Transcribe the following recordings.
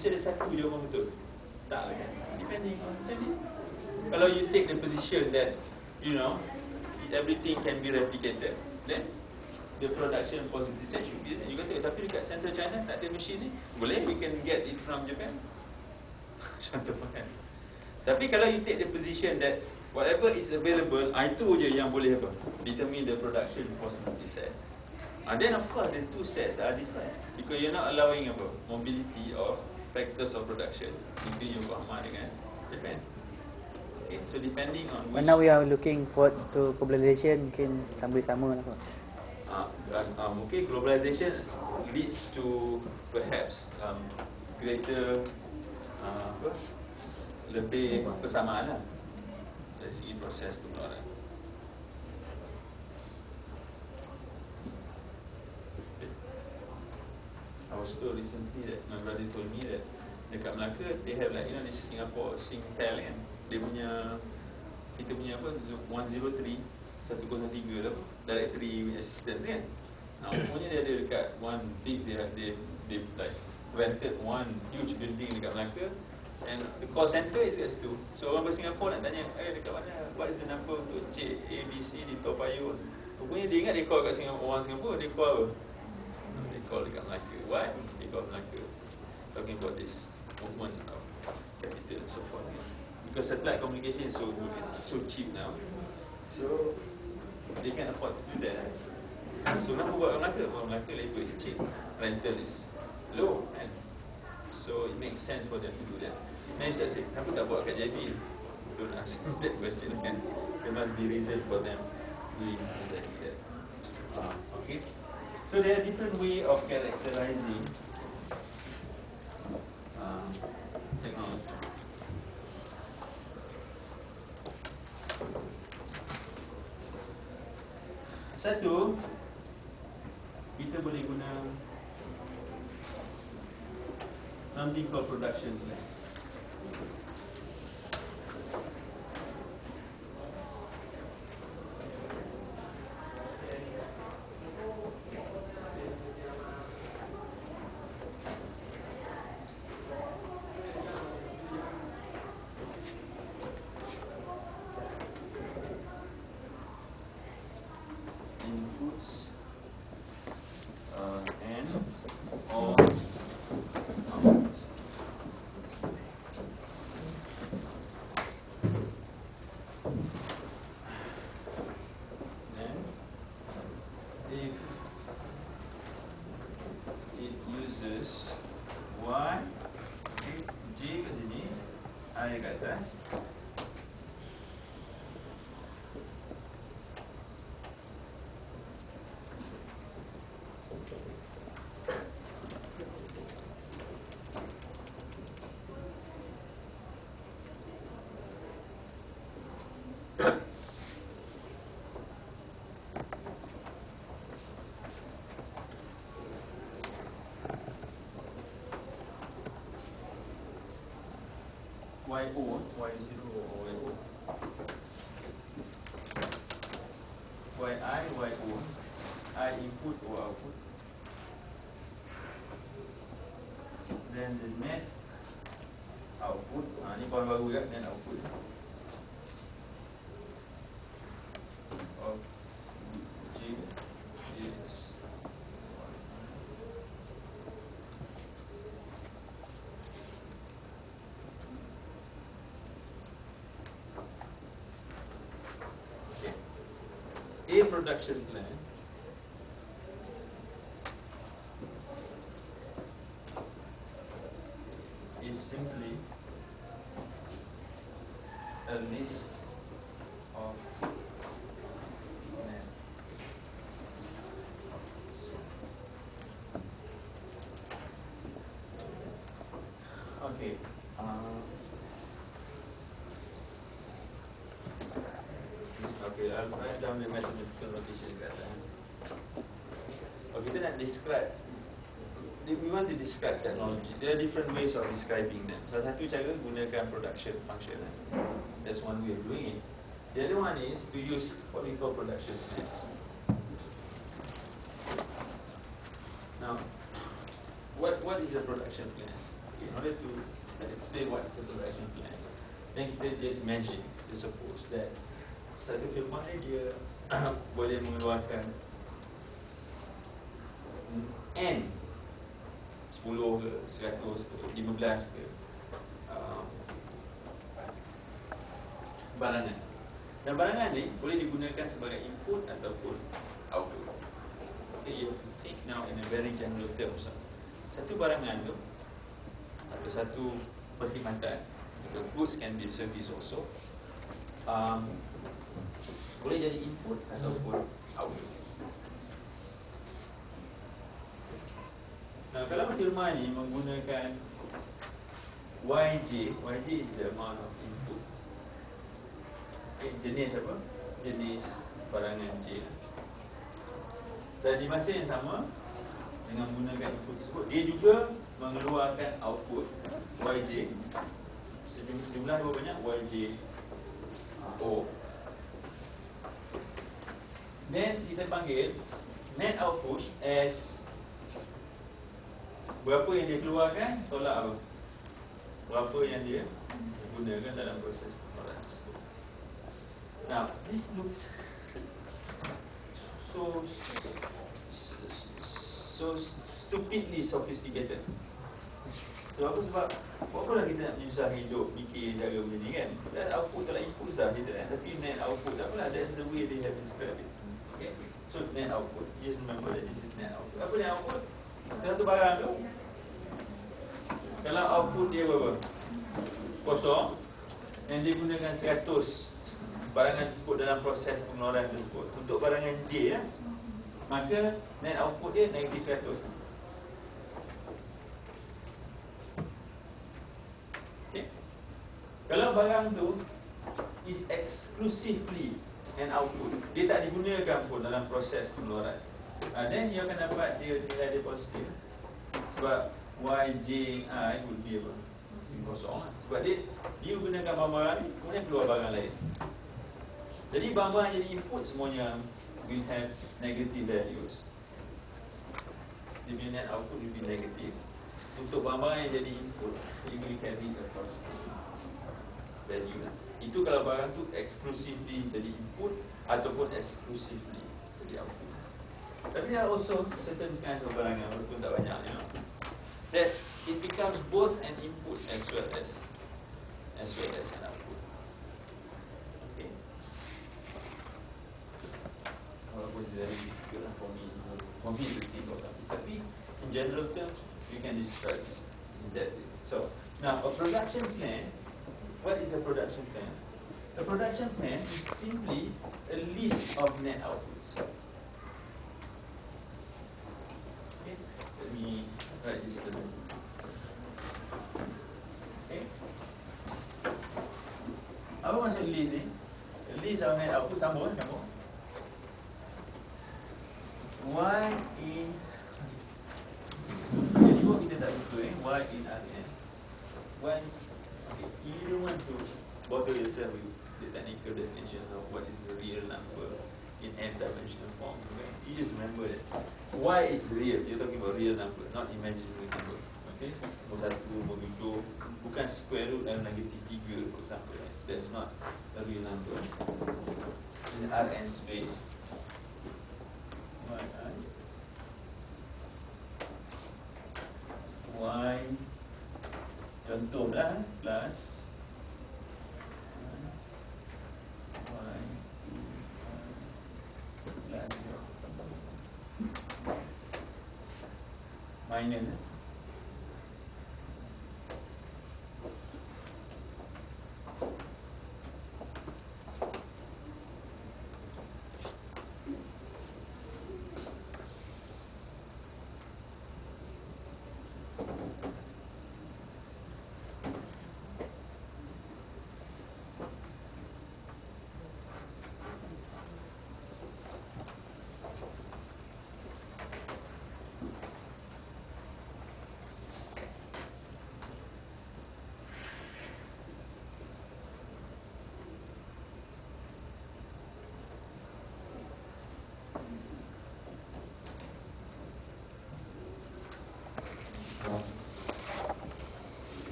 mesti ada satu je orang betul. Tak lah kan? Depending on macam ni. Kalau you take the position that, you know, everything can be replicated, then the production possibility should be there. You kata, tapi dekat central China tak ada mesin ni. Boleh, we can get it from Japan. Contoh kan. Tapi kalau you take the position that whatever is available, itu je yang boleh apa? Determine the production possibility set. Then of course the two sets are different because you're not allowing apa? Mobility of factors of production between Yokohama dengan Japan. Okay, so depending on which. Now we are looking forward to globalization, mungkin sama-sama lah. Mungkin globalization leads to perhaps greater lebih persamaan lah dari segi proses pengeluaran. I was told recently that my brother told me that dekat Melaka they have like, you know, this Singapore Singtel kan, dia punya, kita punya apa, 103 lah, directory assistant kan. Umumnya dia ada dekat one big, they like rented one huge building dekat Melaka, and the call center is kat situ. So orang Singapore nak tanya, dekat mana, what is the number untuk Cik ABC di Toa Payoh. Rupanya dia ingat dia call kat Singapore, orang Singapore, dia call apa? They call dekat Melaka. Why? They call Melaka. Talking about this movement of capital and so forth. Because satellite communication is so good and so cheap now. So they can afford to do that. So kenapa buat orang Melaka? Orang Melaka labor is cheap, rental is low, and so it makes sense for them to do that. Then saya say, kenapa tak buat kat JB? Don't ask that question kan. There must be reason for them doing exactly that. Okay. So there are different way of characterizing technology. Satu, kita boleh guna something called production plan. YO, Y0 or YO, YI, YO, I input or output, then the net output, ni kawan baru kan, net output of J is a production plan is simply a list of net. Okay. Okay, I'll write down the mathematical notation kat atas. Oh, kita nak describe. We want to describe technology. There are different ways of describing them. Salah satu cara gunakan production function. That's one way of doing it. The other one is to use what we call production plans. Now, what is a production plan? order to explain what is the production plan, then kita just imagine, kita suppose that satu firma ni dia boleh mengeluarkan N 10 ke, 100 ke, 15 ke barangan. Dan barangan ni boleh digunakan sebagai input ataupun output. Okay, you think now in a very general terms. Satu barangan tu atau satu perkhidmatan, the goods can be service also, boleh jadi input ataupun output. Nah, kalau firma ni menggunakan YJ is the amount of input. Okay, jenis apa? Jenis barangan J. Dan di masa yang sama, dengan menggunakan input tersebut, dia juga mengeluarkan output YJ. Jumlah berapa banyak? YJ O. Then kita panggil net output as berapa yang dia keluarkan tolak apa? Berapa yang dia gunakan dalam proses pengolahan tersebut. Now, this looks so stupidly sophisticated. So apa sebab apalah kita nak menyusah hidup fikir cara benda ni kan? Dan output tolak input dah kita kan. Tapi net output tak apalah, that's the way they have described it. Okay? So net output, just remember that this is net output. Apa net output? Satu barang tu, kalau output dia berapa? Kosong, dan dia gunakan 100 barangan tersebut dalam proses pengeluaran tersebut. Untuk barangan J ya, maka net output dia negatif 100. Okay. Kalau barang tu is exclusively an output, dia tak digunakan pun dalam proses pengeluaran, then you akan dapat dia nilai dia positif. Sebab YJI would be apa? Kosong. Sebab dia gunakan barang-barang ni, kemudian keluar barang lain. Jadi barang-barang jadi input semuanya will have negative values. Dia punya net output will be negative. Untuk barang-barang yang jadi input, it will carry a positive value. Itu kalau barang tu exclusively jadi input ataupun exclusively jadi output. Tapi there are also certain kinds of barangan, walaupun tak banyak, that it becomes both an input as well as an output. Okay. Walaupun it's very difficult for me to think of something. Tapi in general terms, you can describe it in that way. So now a production plan. What is a production plan? A production plan is simply a list of net outputs. Okay. Let me write this down. Okay. Apa maksud list ni? List of net output sambung. Y in, jadi buat kita tak suka Y in Rn. When you don't want to bother yourself with the technical definition of what is the real number in n-dimensional form. Okay? You just remember that Y is real. You're talking about real number, not imaginary number. Okay? Nombor 1, nombor 7, bukan square root dan negatif 3 for example. That's not a real number. In Rn space, Y contohlah plus Y plus minus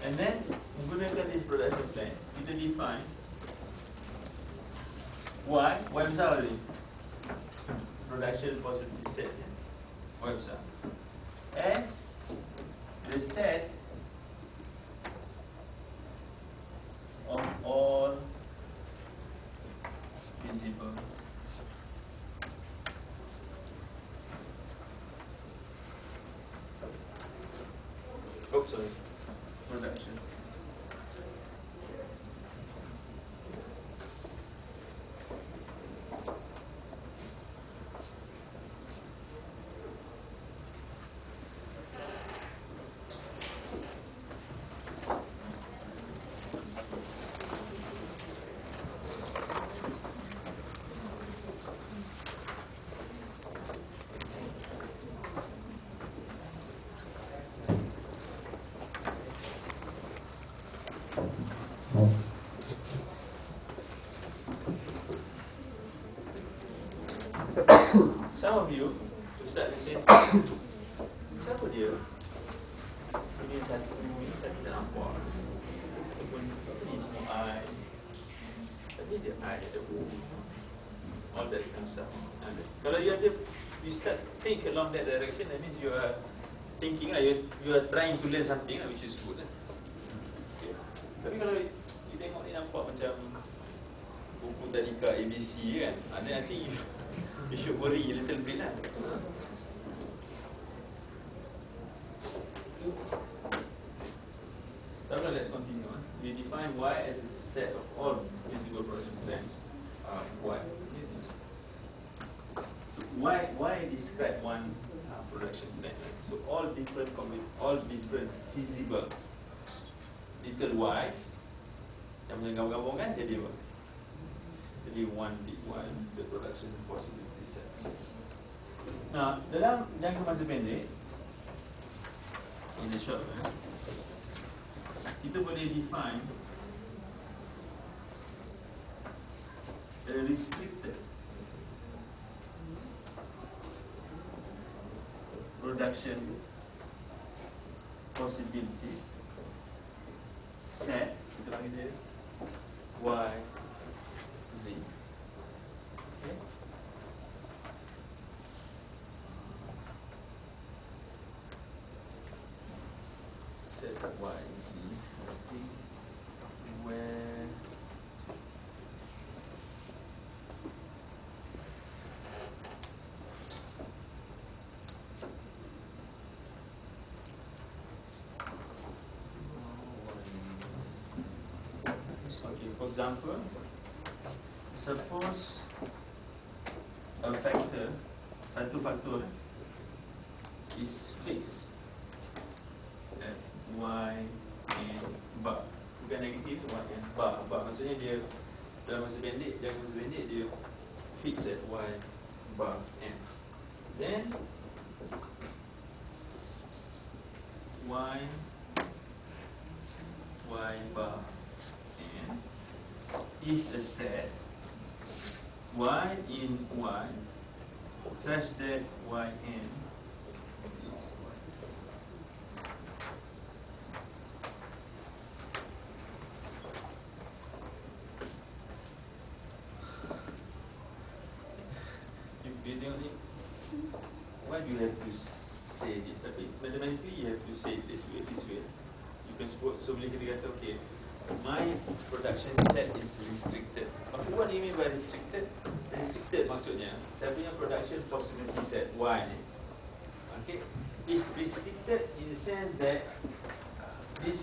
And then menggunakan this production plan, kita define Y besar tadi, production positive set ni, Y besar, as the set of all visible production. Some of you start to say, siapa dia? Ini satu tak nampak. Ataupun apa ni semua I. Tapi dia I ada all that kind of stuff. Kalau you start think along that direction, that means you are thinking lah, you are trying to learn something lah, which is good lah. Okay. Tapi kalau you tengok ni nampak macam buku tadika ABC kan, then I think you should worry a little bit lah. So now let's continue. We define Y as a set of all visible production plans. Y. So why describe one production plan? So all different visible little Y's yang menggabung kan jadi apa? Jadi one big one, the production possibility set. Nah, dalam jangka masa pendek, in the short run, kita boleh define a restricted production possibility set, kita panggil dia Y, Z. Okay. Set Y, Z. I think where for example, suppose a factor, satu faktor is fixed at Y and bar. Bukan negatif, Y and bar. Maksudnya dia dalam masa pendek, jangka masa pendek dia fixed at Y bar n. Then Y bar n is a set Y in Y such that Yn is Y. If you tengok ni, why do you have to say this? Tapi mathematically you have to say it this way. You can suppose, so boleh kita kata, okay, my production set is restricted. Okay, what do you mean by restricted? Restricted maksudnya saya punya production possibility set Y ni, okay, is restricted in the sense that this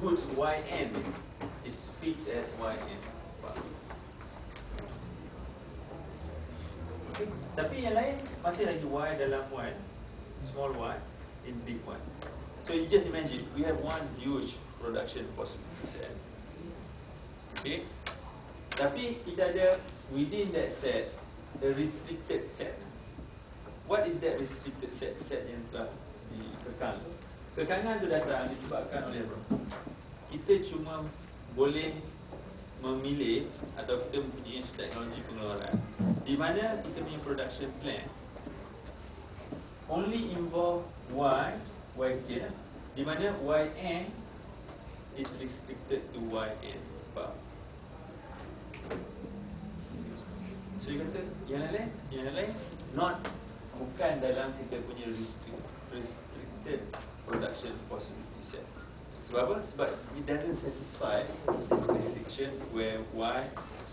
goods Yn is fixed at Yn. Okay. Tapi yang lain masih lagi Y dalam Y, small y in big Y. So you just imagine we have one huge production possibility set. Okay. Tapi kita ada within that set the restricted set. What is that restricted set? Set yang telah dikekang. Kekangan itu datang disebabkan oleh apa? Kita cuma boleh memilih atau kita mempunyai teknologi pengeluaran di mana kita punya production plan only involve mana yn is restricted to yn bar. So dia kata yang lain not bukan dalam kita punya restricted production possibility set. Sebab apa? Sebab it doesn't satisfy this restriction where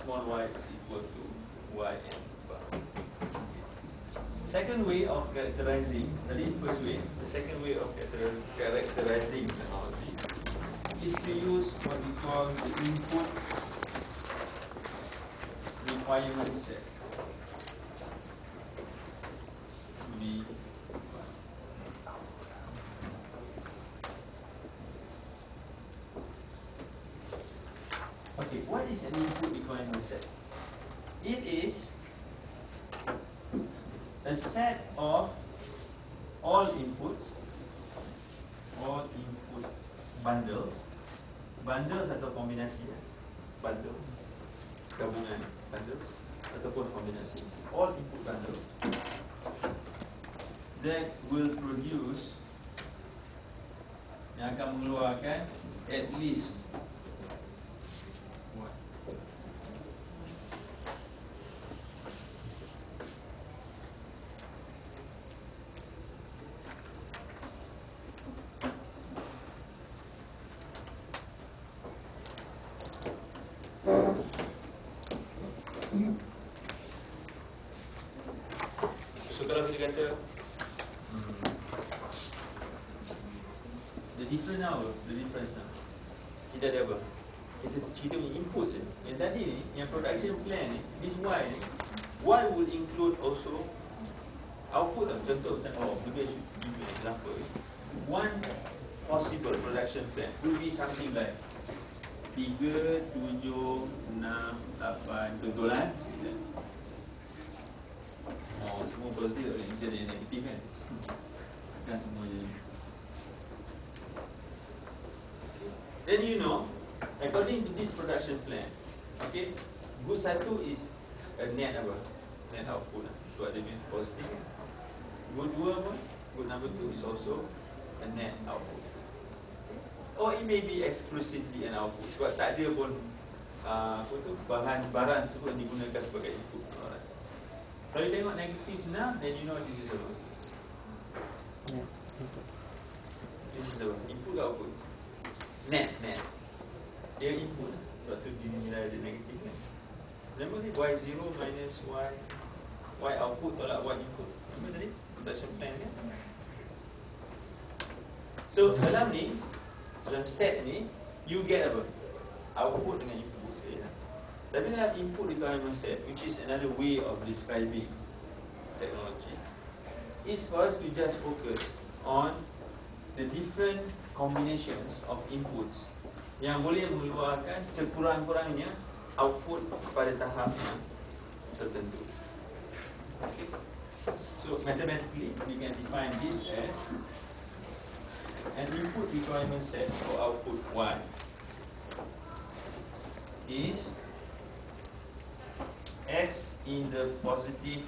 small y is equal to yn bar. Second way of characterizing, tadi first way, the second way of characterizing technology is to use what we call the input requirement set. Okay, what is an input requirement set? It is a set of all input bundles atau kombinasi, bundles, gabungan bundles ataupun kombinasi, all input bundles that will produce, yang akan mengeluarkan at least what? So kalau kita kata the difference now, kita ada apa? Kita punya input je. Yang tadi ni, yang production plan ni, this y ni, y will include also output lah. Contoh macam, maybe I should give you an example. One possible production plan will be something like 3, 7, 6, 8, contohlah. Semua positif tak boleh, mesti ada yang negatif kan? Kan semuanya. Then you know, according to this production plan, okay, good satu is a net apa? Net output lah. Sebab dia punya positif kan? Good 2 apa? Good number 2 is also a net output. Or it may be exclusively an output. Sebab tak ada pun barang tersebut digunakan sebagai input. Alright. Kalau you tengok negatif now, then you know this is apa? This is apa? Input ke output? Net. Dia input lah. Sebab tu dinilai ada negatif kan? Remember ni y0 minus y output tolak y input. Remember tadi? Production plan kan? So dalam ni, dalam set ni, you get apa? Output dengan input. Tapi dalam input requirement set, which is another way of describing technology, is for us to just focus on the different combinations of inputs yang boleh mengeluarkan sekurang-kurangnya output pada tahap yang tertentu. Okay. So mathematically, we can define this as an input requirement set for output y is x in the positive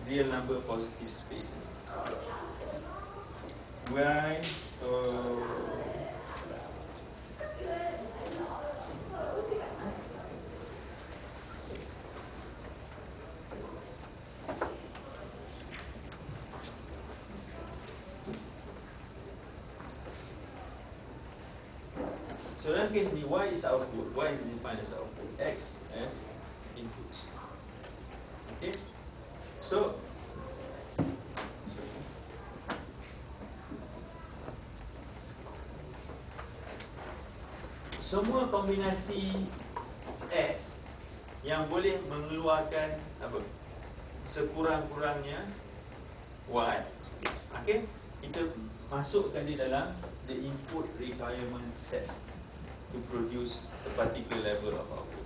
real number positive space. Y so dalam kes ni, y is output, y is defined as output, x as inputs. Okay, so semua kombinasi x yang boleh mengeluarkan apa? Sekurang-kurangnya y, okay, kita masukkan di dalam the input requirement set to produce a particular level of output.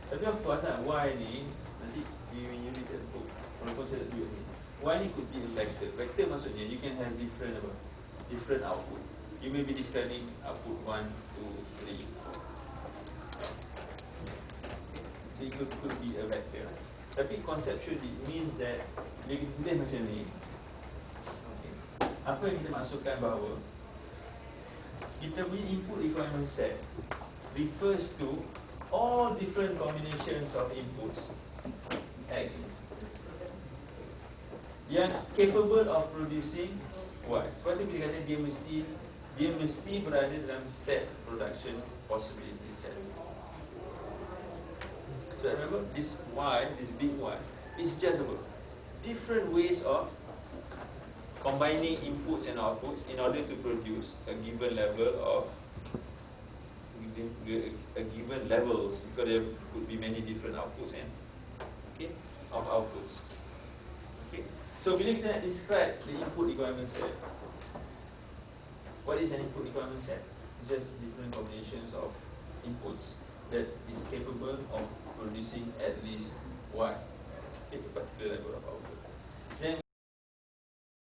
Tapi of course lah, y ni nanti you read the book, walaupun saya tak tunjuk sini, y ni could be a vector. Vector maksudnya you can have different apa? Different output. You may be describing output 1, 2, 3, 4. So it could be a vector. Tapi conceptually it means that bila kita tulis macam ni, apa yang kita maksudkan bahawa kita punya input requirement set refers to all different combinations of inputs X yang capable of producing Y. Sebab tu kita kata dia mesti berada dalam set production possibility set. So remember, this Y, this big Y, is just about different ways of combining inputs and outputs in order to produce a given level of given levels, because there could be many different outputs and of outputs. So bila kita nak describe the input requirement set, what is an input requirement set? It's just different combinations of inputs that is capable of producing at least